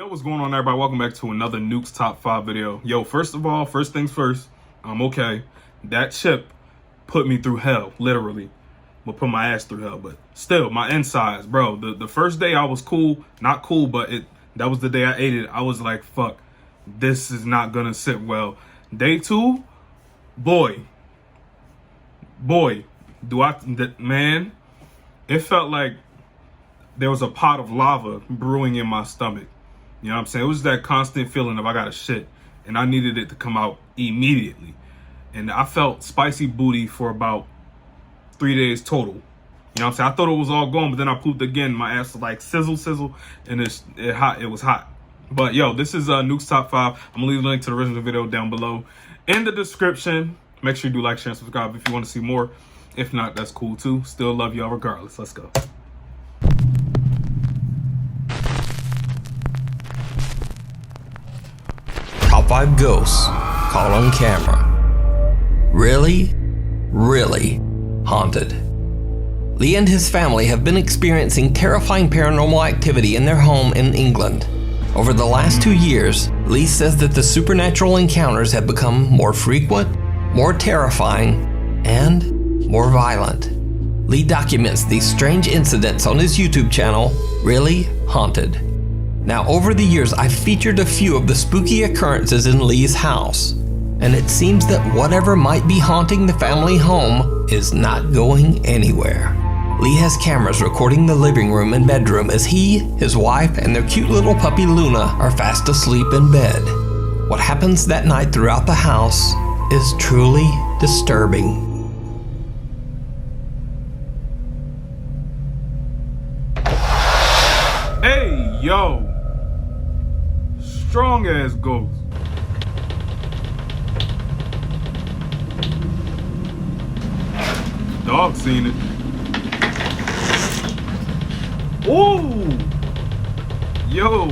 Yo, what's going on, everybody? Welcome back to another Nuke's Top 5 video. Yo, first of all, first things first, I'm okay. That chip put me through hell, literally. Will put my ass through hell, but still, my insides, bro. The first day I was cool, not cool, but that was the day I ate it. I was like, fuck, this is not gonna sit well. Day two, boy, man, it felt like there was a pot of lava brewing in my stomach. You know what I'm saying? It was that constant feeling of I gotta shit, and I needed it to come out immediately. And I felt spicy booty for about 3 days total. You know what I'm saying? I thought it was all gone, but then I pooped again. My ass was like sizzle, and it was hot. But yo, this is Nuke's Top 5. I'm gonna leave the link to the original video down below in the description. Make sure you do like, share, and subscribe if you want to see more. If not, that's cool too. Still love y'all regardless. Let's go. Top 5 ghosts caught on camera. Really haunted. Lee and his family have been experiencing terrifying paranormal activity in their home in England. Over the last 2 years, Lee says that the supernatural encounters have become more frequent, more terrifying, and more violent. Lee documents these strange incidents on his YouTube channel, Really Haunted. Now, over the years, I've featured a few of the spooky occurrences in Lee's house, and it seems that whatever might be haunting the family home is not going anywhere. Lee has cameras recording the living room and bedroom as he, his wife, and their cute little puppy Luna are fast asleep in bed. What happens that night throughout the house is truly disturbing. Hey, yo. Strong ass ghost. Dog seen it. Ooh. Yo.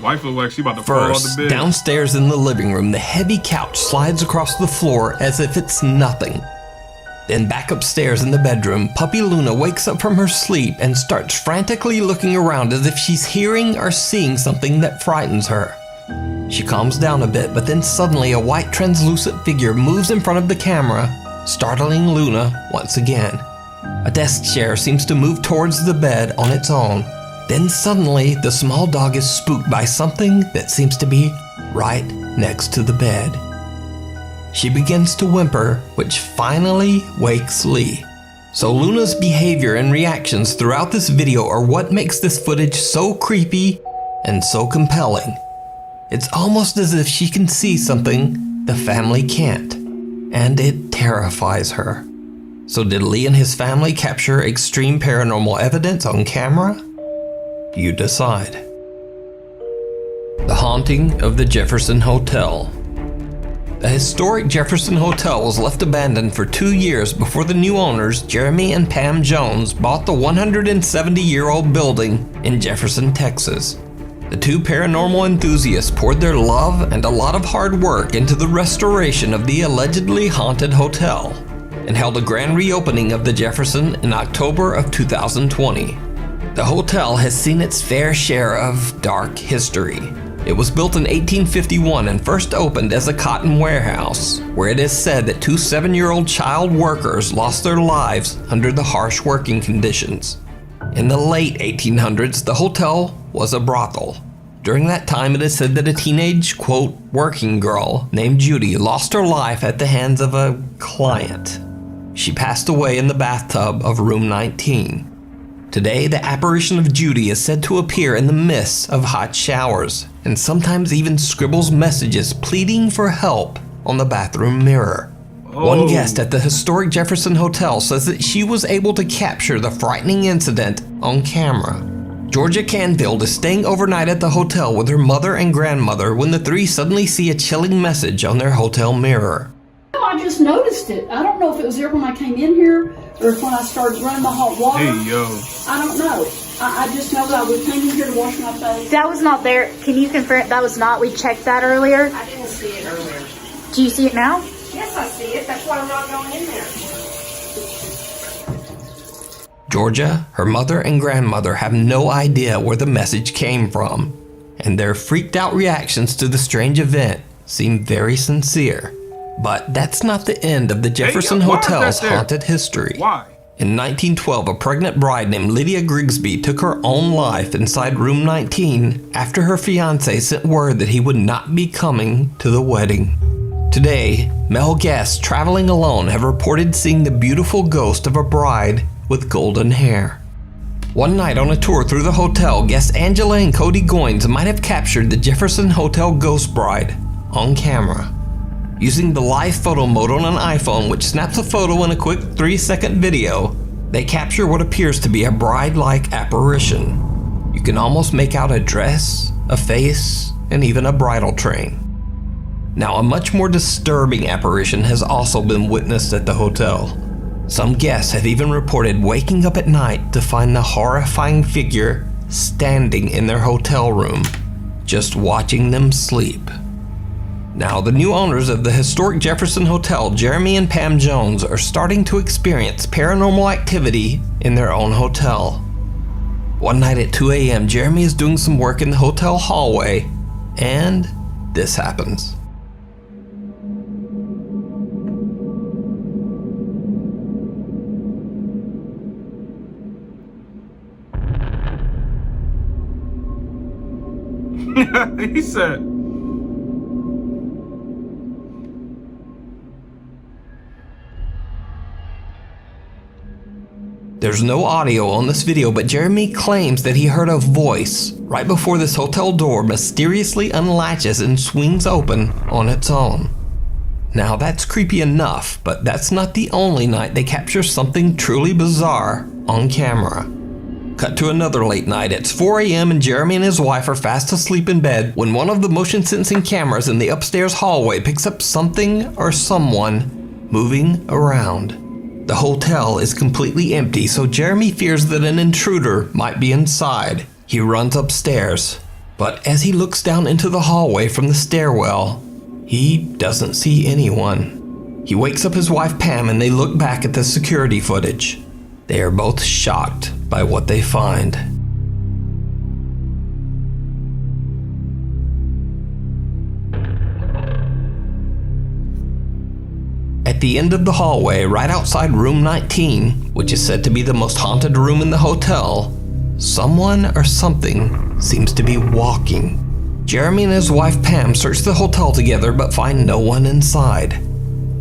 Wife look like she about to fall out the bed. Downstairs in the living room, the heavy couch slides across the floor as if it's nothing. Then back upstairs in the bedroom, puppy Luna wakes up from her sleep and starts frantically looking around as if she's hearing or seeing something that frightens her. She calms down a bit, but then suddenly a white translucent figure moves in front of the camera, startling Luna once again. A desk chair seems to move towards the bed on its own. Then suddenly, the small dog is spooked by something that seems to be right next to the bed. She begins to whimper, which finally wakes Lee. So Luna's behavior and reactions throughout this video are what makes this footage so creepy and so compelling. It's almost as if she can see something the family can't, and it terrifies her. So did Lee and his family capture extreme paranormal evidence on camera? You decide. The haunting of the Jefferson Hotel. The historic Jefferson Hotel was left abandoned for 2 years before the new owners, Jeremy and Pam Jones, bought the 170-year-old building in Jefferson, Texas. The two paranormal enthusiasts poured their love and a lot of hard work into the restoration of the allegedly haunted hotel and held a grand reopening of the Jefferson in October of 2020. The hotel has seen its fair share of dark history. It was built in 1851 and first opened as a cotton warehouse, where it is said that 2 7-year-old child workers lost their lives under the harsh working conditions. In the late 1800s, the hotel was a brothel. During that time, it is said that a teenage, quote, working girl named Judy lost her life at the hands of a client. She passed away in the bathtub of room 19. Today, the apparition of Judy is said to appear in the mists of hot showers, and sometimes even scribbles messages pleading for help on the bathroom mirror. One guest at the historic Jefferson Hotel says that she was able to capture the frightening incident on camera. Georgia Canfield is staying overnight at the hotel with her mother and grandmother when the three suddenly see a chilling message on their hotel mirror. I just noticed it. I don't know if it was there when I came in here or if when I started running the hot water. Hey, yo. I don't know. I just know that I was came in here to wash my face. That was not there. Can you confirm that was not? We checked that earlier. I didn't see it earlier. Do you see it now? Yes, I see it. That's why I'm not going in there. Georgia, her mother, and grandmother have no idea where the message came from, and their freaked out reactions to the strange event seem very sincere. But that's not the end of the Jefferson Hotel's haunted history. Why? In 1912, a pregnant bride named Lydia Grigsby took her own life inside room 19 after her fiancé sent word that he would not be coming to the wedding. Today, male guests traveling alone have reported seeing the beautiful ghost of a bride with golden hair. One night on a tour through the hotel, guests Angela and Cody Goins might have captured the Jefferson Hotel ghost bride on camera. Using the live photo mode on an iPhone, which snaps a photo in a quick 3-second video, they capture what appears to be a bride-like apparition. You can almost make out a dress, a face, and even a bridal train. Now, a much more disturbing apparition has also been witnessed at the hotel. Some guests have even reported waking up at night to find the horrifying figure standing in their hotel room, just watching them sleep. Now, the new owners of the historic Jefferson Hotel, Jeremy and Pam Jones, are starting to experience paranormal activity in their own hotel. One night at 2 a.m., Jeremy is doing some work in the hotel hallway, and this happens. He said, there's no audio on this video, but Jeremy claims that he heard a voice right before this hotel door mysteriously unlatches and swings open on its own. Now that's creepy enough, but that's not the only night they capture something truly bizarre on camera. Cut to another late night. It's 4 a.m. and Jeremy and his wife are fast asleep in bed when one of the motion sensing cameras in the upstairs hallway picks up something or someone moving around. The hotel is completely empty, so Jeremy fears that an intruder might be inside. He runs upstairs, but as he looks down into the hallway from the stairwell, he doesn't see anyone. He wakes up his wife Pam and they look back at the security footage. They are both shocked by what they find. At the end of the hallway, right outside room 19, which is said to be the most haunted room in the hotel, someone or something seems to be walking. Jeremy and his wife Pam search the hotel together but find no one inside.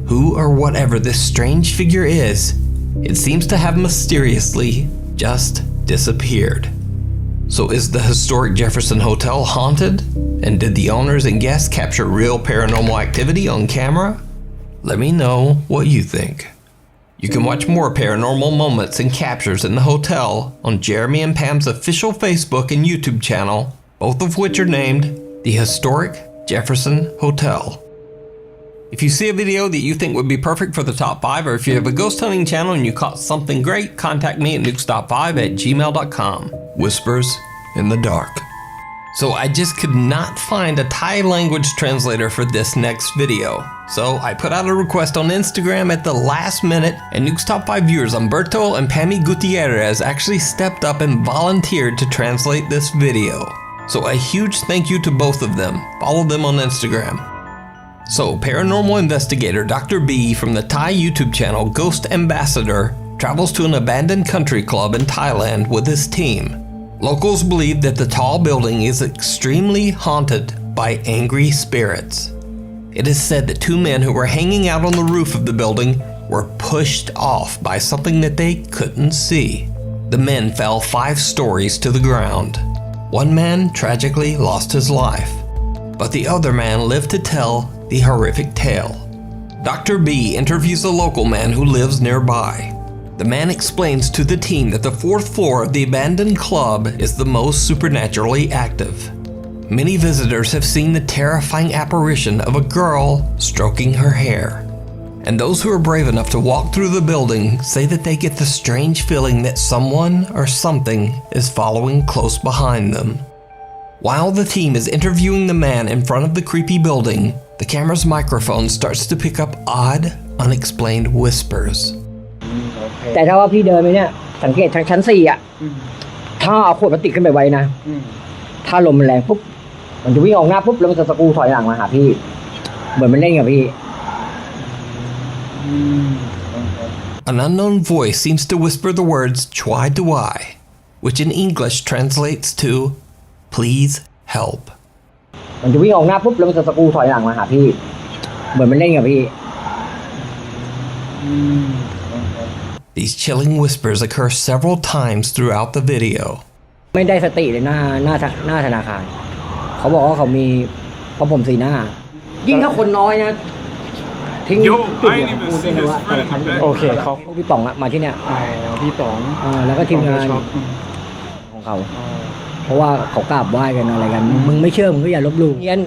Who or whatever this strange figure is, it seems to have mysteriously just disappeared. So is the historic Jefferson Hotel haunted? And did the owners and guests capture real paranormal activity on camera? Let me know what you think. You can watch more paranormal moments and captures in the hotel on Jeremy and Pam's official Facebook and YouTube channel, both of which are named The Historic Jefferson Hotel. If you see a video that you think would be perfect for the top 5, or if you have a ghost hunting channel and you caught something great, contact me at nukestop5@gmail.com. Whispers in the dark. So I just could not find a Thai language translator for this next video. So I put out a request on Instagram at the last minute, and Nuke's Top 5 viewers Umberto and Pammy Gutierrez actually stepped up and volunteered to translate this video. So a huge thank you to both of them. Follow them on Instagram. So, paranormal investigator Dr. B from the Thai YouTube channel Ghost Ambassador travels to an abandoned country club in Thailand with his team. Locals believe that the tall building is extremely haunted by angry spirits. It is said that 2 men who were hanging out on the roof of the building were pushed off by something that they couldn't see. The men fell 5 stories to the ground. One man tragically lost his life, but the other man lived to tell the horrific tale. Dr. B interviews a local man who lives nearby. The man explains to the team that the 4th floor of the abandoned club is the most supernaturally active. Many visitors have seen the terrifying apparition of a girl stroking her hair. And those who are brave enough to walk through the building say that they get the strange feeling that someone or something is following close behind them. While the team is interviewing the man in front of the creepy building, the camera's microphone starts to pick up odd, unexplained whispers. แต่ถ้าว่าพี่เดินไปเนี่ยสังเกตทางชั้น4อ่ะถ้าเอาขวดพลาสติกขึ้นไปไว้นะถ้าลมมันแรงปุ๊บมันจะวิ่งออกหน้าปุ๊บแล้วมันจะสกรูถอยหลังมาหาพี่เหมือนมันเล่นกับพี่ An unknown voice seems to whisper the words "Chwai Duai," which in English translates to "Please help." มันจะวิ่งออกหน้าปุ๊บแล้วมันจะสกรูถอยหลังมาหาพี่เหมือนมันเล่นกับพี่ These chilling whispers occur several times throughout the video. ไม่ได้สติเลยหน้าธนาคารเขาบอกว่าเขามีเพราะผมสีหน้ายิ่งถ้าคนน้อยนะทิ้ง Yo, จุด I เดี ain't ยว even พูด seen ได้ his ว่า friend in the back. โอเคเขา พี่ป๋องอะมาที่เนี่ย พี่ป๋อง แล้วก็ทีมงานของเขาเพราะว่าเขากราบไหว้กันอะไรกันมึงไม่เชื่อมึงก็อย่าลบหลู่งั้น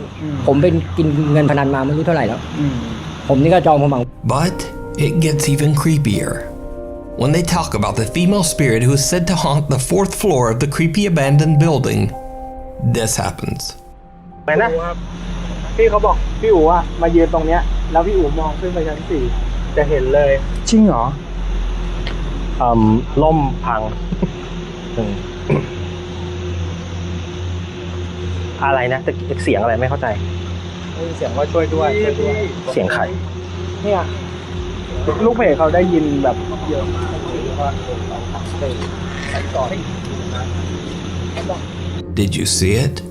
ผมเป็นกินเงินพนันมาไม่รู้เท่าไหร่แล้วผมนี่ก็จองความหวัง But it gets even creepier. When they talk about the female spirit who is said to haunt the 4th floor of the creepy abandoned building, this happens. ไหนนะพี่เขาบอกพี่อู๋อะมายืนตรงเนี้ยแล้วพี่อู๋มองขึ้นไปชั้น4จะเห็นเลยจริงเหรอล่มพัง อะไรนะแต่เสียงอะไรไม่เข้าใจเสียงว่าช่วยด้วยเสียงใครเนี่ยลูกเพจเขาได้ยินแบบเยอะมาก Did you see it?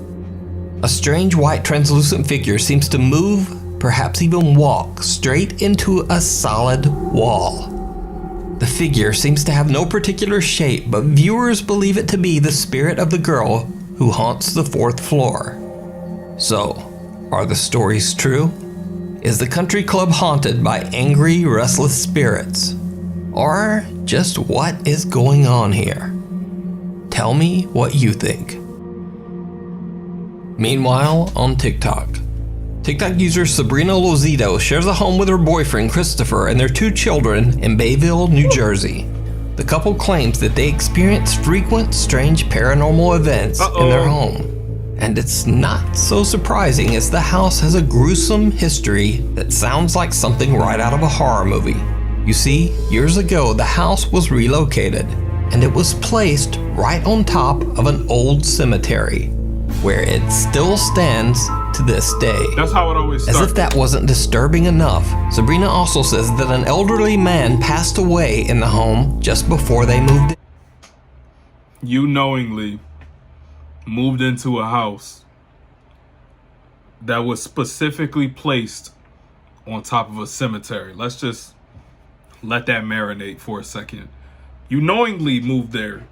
A strange white translucent figure seems to move, perhaps even walk, straight into a solid wall. The figure seems to have no particular shape, but viewers believe it to be the spirit of the girl who haunts the 4th floor. So, are the stories true? Is the country club haunted by angry, restless spirits? Or just what is going on here? Tell me what you think. Meanwhile, on TikTok user Sabrina Lozito shares a home with her boyfriend Christopher and their 2 children in Bayville, New Jersey. The couple claims that they experience frequent strange paranormal events in their home. And it's not so surprising as the house has a gruesome history that sounds like something right out of a horror movie. You see, years ago the house was relocated and it was placed right on top of an old cemetery, where it still stands to this day. That's how it always starts. As if that wasn't disturbing enough, Sabrina also says that an elderly man passed away in the home just before they moved in. You knowingly moved into a house that was specifically placed on top of a cemetery. Let's just let that marinate for a second. You knowingly moved there,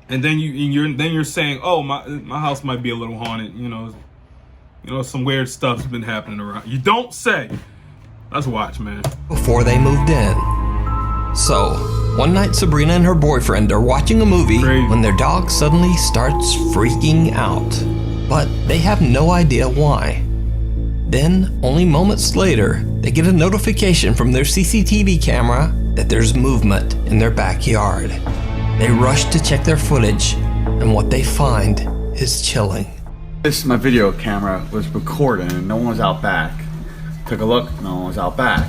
and then you're saying, "Oh, my house might be a little haunted." You know, some weird stuff's been happening around. You don't say. Let's watch, man. Before they moved in. So, one night Sabrina and her boyfriend are watching a movie when their dog suddenly starts freaking out. But they have no idea why. Then, only moments later, they get a notification from their CCTV camera that there's movement in their backyard. They rush to check their footage, and what they find is chilling. My video camera was recording and no one was out back. Took a look, no one was out back.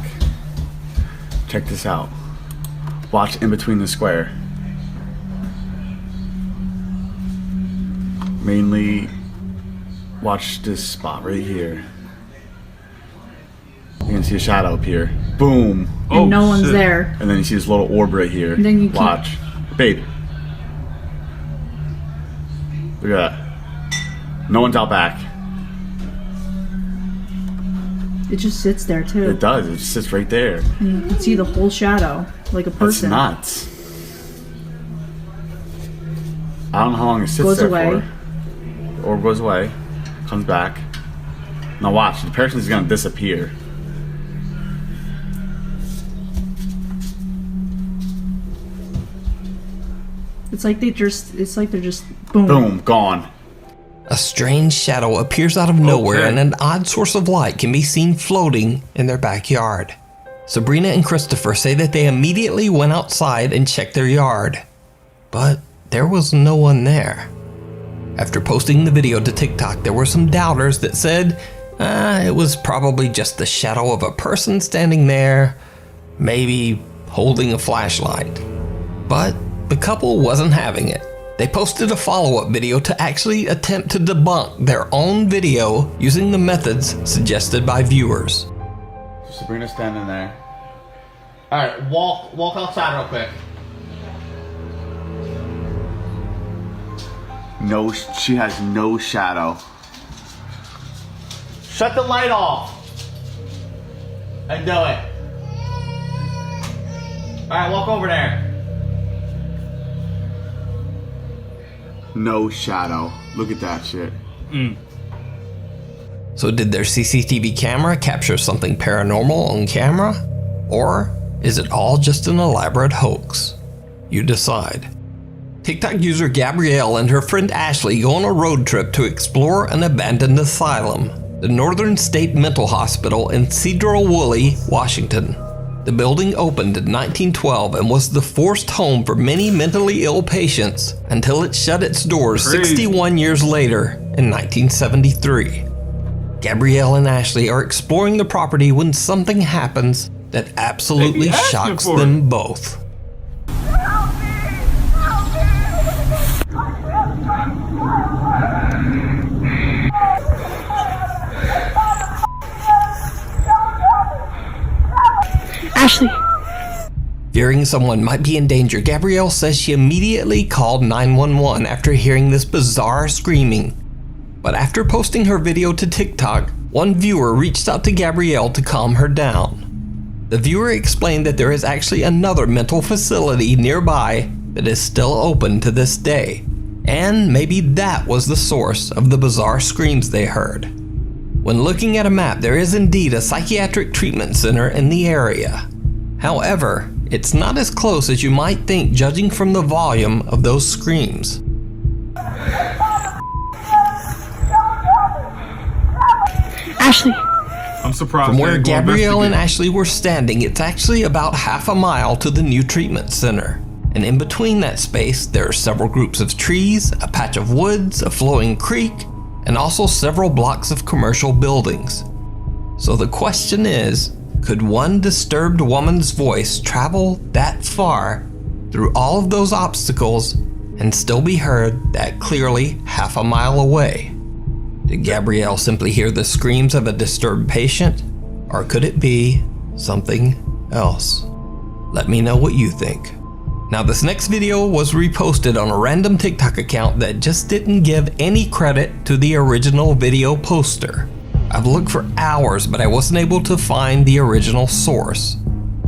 Check this out. Watch in between the square. Mainly watch this spot right here. You can see a shadow up here. Boom. And no one's there. And then you see this little orb right here. And then you keep- watch. Babe. Look at that. No one's out back. It just sits there too. It does. It sits right there. And you can see the whole shadow, like a That's person. nuts. I don't know how long it sits Goes there away. for. Or goes away. Comes back. Now watch. The person is gonna disappear. It's like they're just boom. Boom, gone. A strange shadow appears out of nowhere and an odd source of light can be seen floating in their backyard. Sabrina and Christopher say that they immediately went outside and checked their yard, but there was no one there. After posting the video to TikTok, there were some doubters that said it was probably just the shadow of a person standing there, maybe holding a flashlight. But the couple wasn't having it. They posted a follow-up video to actually attempt to debunk their own video using the methods suggested by viewers. Sabrina's standing there. Alright, walk outside real quick. No, she has no shadow. Shut the light off. And do it. Alright, walk over there. No shadow. Look at that shit. So did their CCTV camera capture something paranormal on camera? Or is it all just an elaborate hoax? You decide. TikTok user Gabrielle and her friend Ashley go on a road trip to explore an abandoned asylum, the Northern State Mental Hospital in Sedro-Woolley, Washington. The building opened in 1912 and was the forced home for many mentally ill patients until it shut its doors 61 years later in 1973. Gabrielle and Ashley are exploring the property when something happens that absolutely shocks them both. Ashley. Fearing someone might be in danger, Gabrielle says she immediately called 911 after hearing this bizarre screaming. But after posting her video to TikTok, one viewer reached out to Gabrielle to calm her down. The viewer explained that there is actually another mental facility nearby that is still open to this day, and maybe that was the source of the bizarre screams they heard. When looking at a map, there is indeed a psychiatric treatment center in the area. However, it's not as close as you might think judging from the volume of those screams. Ashley. I'm surprised. From where Gabrielle and Ashley were standing, it's actually about half a mile to the new treatment center. And in between that space, there are several groups of trees, a patch of woods, a flowing creek, and also several blocks of commercial buildings. So the question is, could one disturbed woman's voice travel that far through all of those obstacles and still be heard that clearly half a mile away? Did Gabrielle simply hear the screams of a disturbed patient, or could it be something else? Let me know what you think. Now, this next video was reposted on a random TikTok account that just didn't give any credit to the original video poster. I've looked for hours, but I wasn't able to find the original source.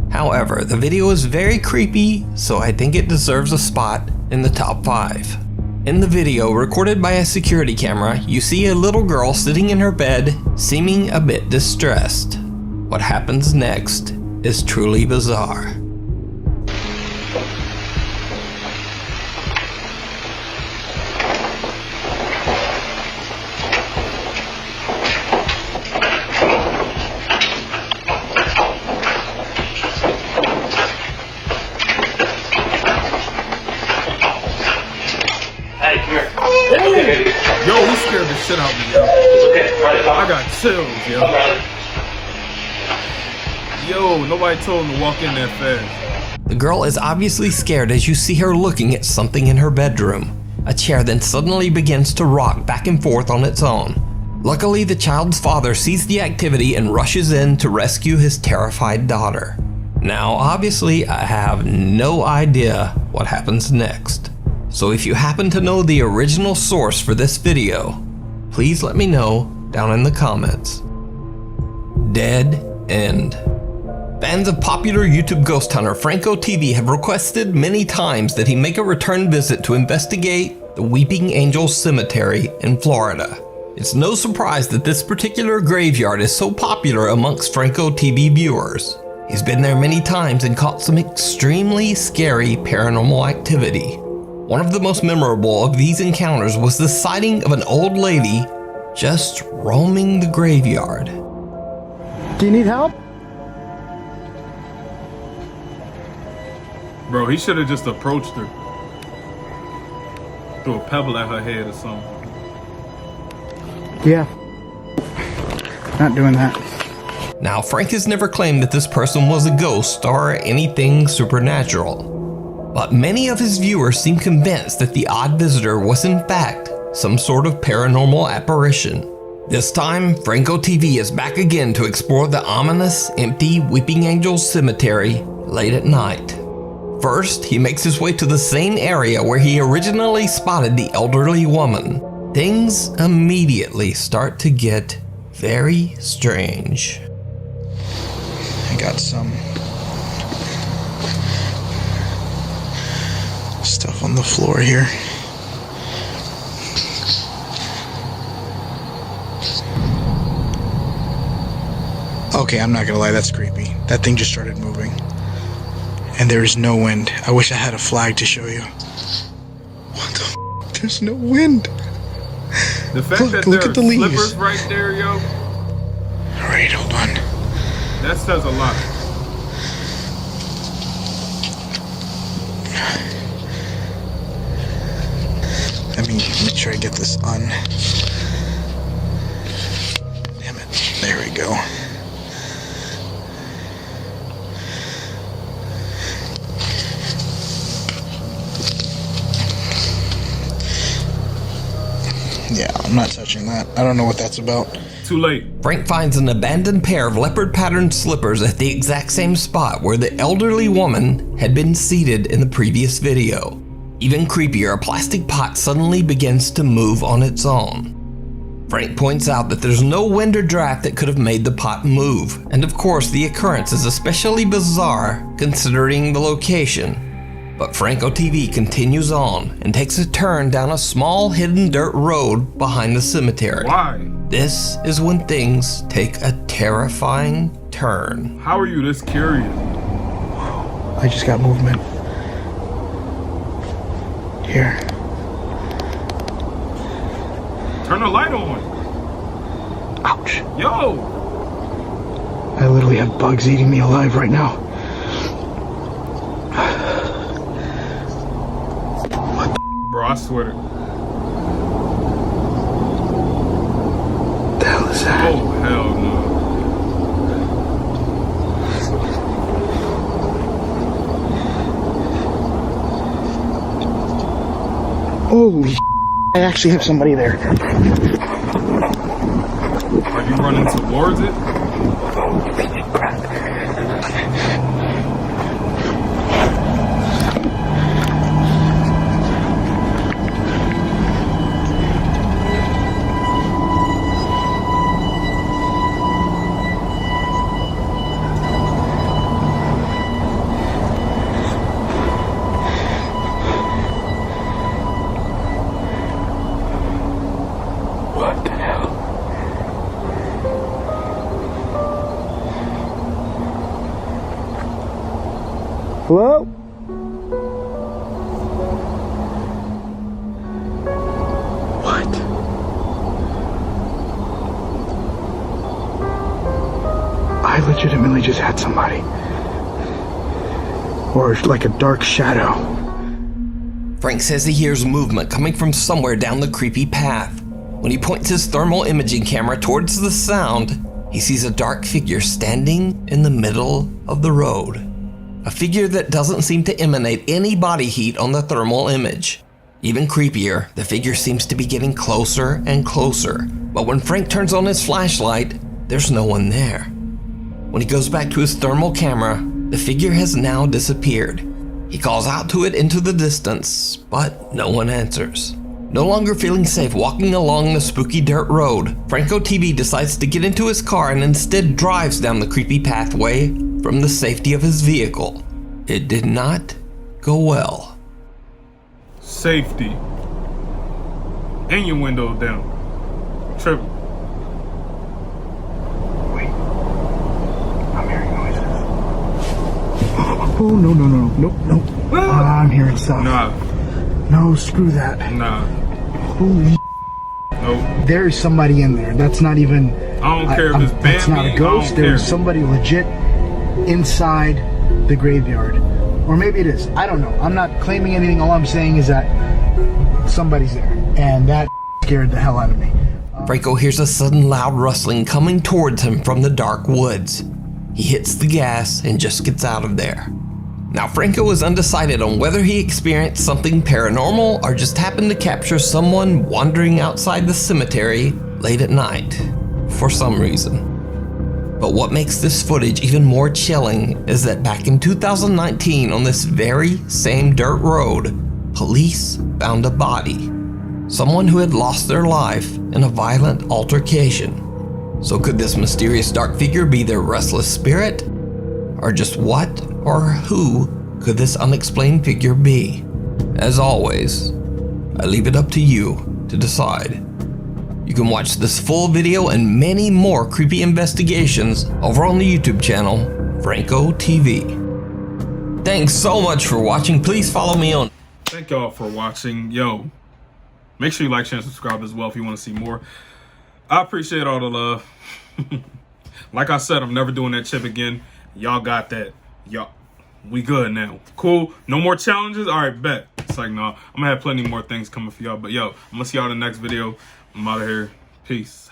However, the video is very creepy, so I think it deserves a spot in the top 5. In the video, recorded by a security camera, you see a little girl sitting in her bed, seeming a bit distressed. What happens next is truly bizarre. Yo, he scared the shit out of me, yo. I got chills, yo. Yo, nobody told him to walk in that fast. The girl is obviously scared as you see her looking at something in her bedroom. A chair then suddenly begins to rock back and forth on its own. Luckily, the child's father sees the activity and rushes in to rescue his terrified daughter. Now, obviously, I have no idea what happens next. So if you happen to know the original source for this video, please let me know down in the comments. Dead End. Fans of popular YouTube ghost hunter Franco TV have requested many times that he make a return visit to investigate the Weeping Angel Cemetery in Florida. It's no surprise that this particular graveyard is so popular amongst Franco TV viewers. He's been there many times and caught some extremely scary paranormal activity. One of the most memorable of these encounters was the sighting of an old lady just roaming the graveyard. Do you need help? Bro, he should have just approached her. Threw a pebble at her head or something. Yeah. Not doing that. Now, Frank has never claimed that this person was a ghost or anything supernatural. But many of his viewers seem convinced that the odd visitor was in fact some sort of paranormal apparition. This time, Franco TV is back again to explore the ominous, empty Weeping Angels Cemetery late at night. First, he makes his way to the same area where he originally spotted the elderly woman. Things immediately start to get very strange. I got some stuff on the floor here. Okay, I'm not gonna lie, that's creepy. That thing just started moving. And there is no wind. I wish I had a flag to show you. What the f***? There's no wind. The fact that there are slippers right there, yo. Alright, hold on. That says a lot. Let me make sure I get this on. Damn it. There we go. Yeah, I'm not touching that. I don't know what that's about. Too late. Frank finds an abandoned pair of leopard-patterned slippers at the exact same spot where the elderly woman had been seated in the previous video. Even creepier, a plastic pot suddenly begins to move on its own. Frank points out that there's no wind or draft that could have made the pot move, and of course the occurrence is especially bizarre considering the location. But Franco TV continues on and takes a turn down a small hidden dirt road behind the cemetery. Why? This is when things take a terrifying turn. How are you this curious? I just got movement. Here. Turn the light on. Ouch. Yo! I literally have bugs eating me alive right now. Bro, I swear to... What the hell is that? Oh, hell no. Holy sh**. I actually have somebody there. Are you running towards it? Holy crap. What the hell? Hello? What? I legitimately just had somebody. Or like a dark shadow. Frank says he hears movement coming from somewhere down the creepy path. When he points his thermal imaging camera towards the sound, he sees a dark figure standing in the middle of the road. A figure that doesn't seem to emanate any body heat on the thermal image. Even creepier, the figure seems to be getting closer and closer, but when Frank turns on his flashlight, there's no one there. When he goes back to his thermal camera, the figure has now disappeared. He calls out to it into the distance, but no one answers. No longer feeling safe walking along the spooky dirt road, Franco TV decides to get into his car and instead drives down the creepy pathway from the safety of his vehicle. It did not go well. Safety. And your window down. Triple. Wait. I'm hearing noises. Oh, no. Nope. I'm hearing stuff. Nah. No, screw that. Nah. Holy Nope. there's somebody in there. That's not even. I don't care if it's That's not a Bambi, ghost. I don't There's care. somebody legit inside the graveyard, or maybe it is. I don't know. I'm not claiming anything. All I'm saying is that somebody's there, and that scared the hell out of me. Franco hears a sudden loud rustling coming towards him from the dark woods. He hits the gas and just gets out of there. Now, Franco is undecided on whether he experienced something paranormal or just happened to capture someone wandering outside the cemetery late at night for some reason. But what makes this footage even more chilling is that back in 2019 on this very same dirt road, police found a body. Someone who had lost their life in a violent altercation. So could this mysterious dark figure be their restless spirit? Or just what or who could this unexplained figure be? As always, I leave it up to you to decide. You can watch this full video and many more creepy investigations over on the YouTube channel, Franco TV. Thanks so much for watching. Please follow me on. Thank y'all for watching. Yo, make sure you like, share, and subscribe as well if you want to see more. I appreciate all the love. Like I said, I'm never doing that chip again. Y'all got that. Y'all, we good now. Cool. No more challenges? All right, bet. It's like, no, I'm going to have plenty more things coming for y'all. But, yo, I'm going to see y'all in the next video. I'm out of here. Peace.